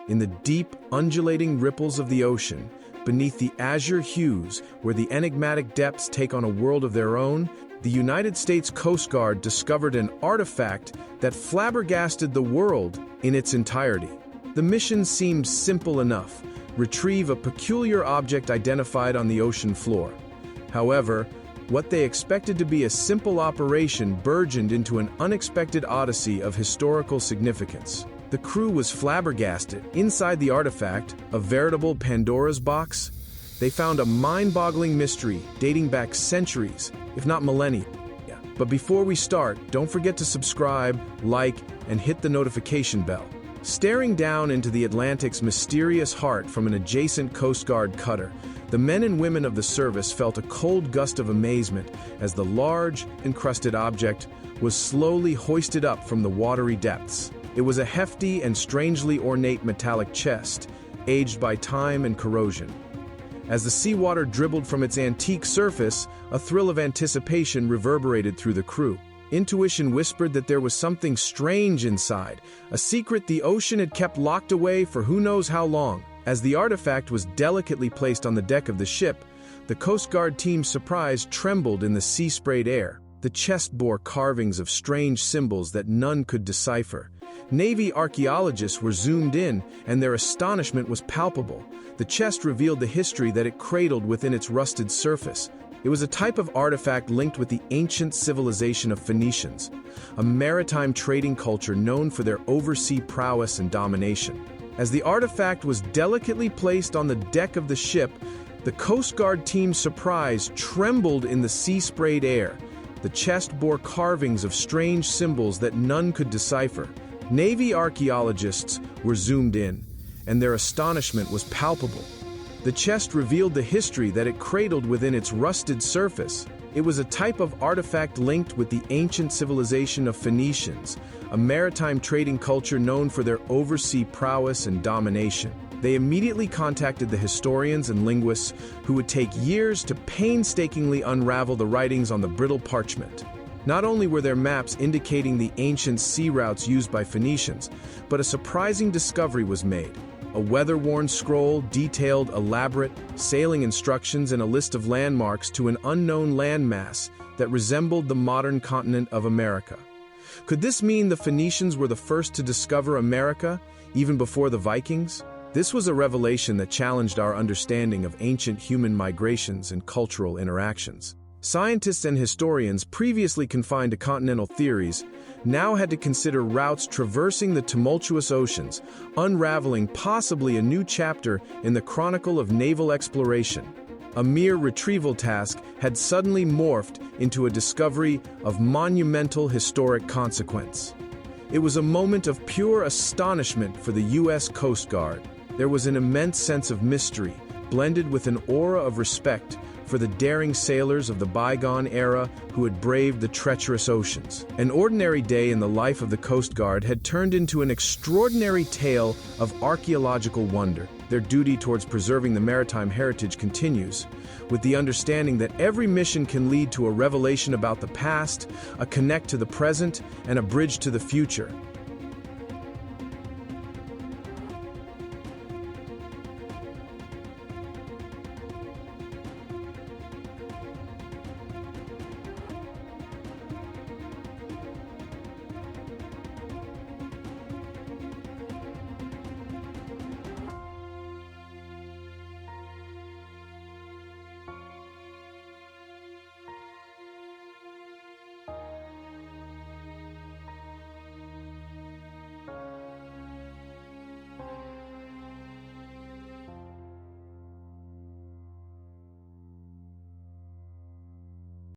in the deep, undulating ripples of the ocean, beneath the azure hues where the enigmatic depths take on a world of their own, the United States Coast Guard discovered an artifact that flabbergasted the world in its entirety. The mission seemed simple enough: retrieve a peculiar object identified on the ocean floor. However, what they expected to be a simple operation burgeoned into an unexpected odyssey of historical significance. The crew was flabbergasted. Inside the artifact, a veritable Pandora's box, they found a mind-boggling mystery dating back centuries, if not millennia. But before we start, don't forget to subscribe, like, and hit the notification bell. Staring down into the Atlantic's mysterious heart from an adjacent Coast Guard cutter, the men and women of the service felt a cold gust of amazement as the large, encrusted object was slowly hoisted up from the watery depths. It was a hefty and strangely ornate metallic chest, aged by time and corrosion. As the seawater dribbled from its antique surface, a thrill of anticipation reverberated through the crew. Intuition whispered that there was something strange inside, a secret the ocean had kept locked away for who knows how long. As the artifact was delicately placed on the deck of the ship, the Coast Guard team's surprise trembled in the sea-sprayed air. The chest bore carvings of strange symbols that none could decipher. Navy archaeologists were zoomed in, and their astonishment was palpable. The chest revealed the history that it cradled within its rusted surface. It was a type of artifact linked with the ancient civilization of Phoenicians, a maritime trading culture known for their oversea prowess and domination. As the artifact was delicately placed on the deck of the ship, the Coast Guard team's surprise trembled in the sea-sprayed air. The chest bore carvings of strange symbols that none could decipher. Navy archaeologists were zoomed in, and their astonishment was palpable. The chest revealed the history that it cradled within its rusted surface. It was a type of artifact linked with the ancient civilization of Phoenicians, a maritime trading culture known for their oversea prowess and domination. They immediately contacted the historians and linguists who would take years to painstakingly unravel the writings on the brittle parchment. Not only were there maps indicating the ancient sea routes used by Phoenicians, but a surprising discovery was made. A weather-worn scroll detailed elaborate sailing instructions and a list of landmarks to an unknown landmass that resembled the modern continent of America. Could this mean the Phoenicians were the first to discover America, even before the Vikings? This was a revelation that challenged our understanding of ancient human migrations and cultural interactions. Scientists and historians, previously confined to continental theories, now had to consider routes traversing the tumultuous oceans, unraveling possibly a new chapter in the chronicle of naval exploration. A mere retrieval task had suddenly morphed into a discovery of monumental historic consequence. It was a moment of pure astonishment for the U.S. Coast Guard. There was an immense sense of mystery, blended with an aura of respect for the daring sailors of the bygone era who had braved the treacherous oceans. An ordinary day in the life of the Coast Guard had turned into an extraordinary tale of archaeological wonder. Their duty towards preserving the maritime heritage continues, with the understanding that every mission can lead to a revelation about the past, a connect to the present, and a bridge to the future.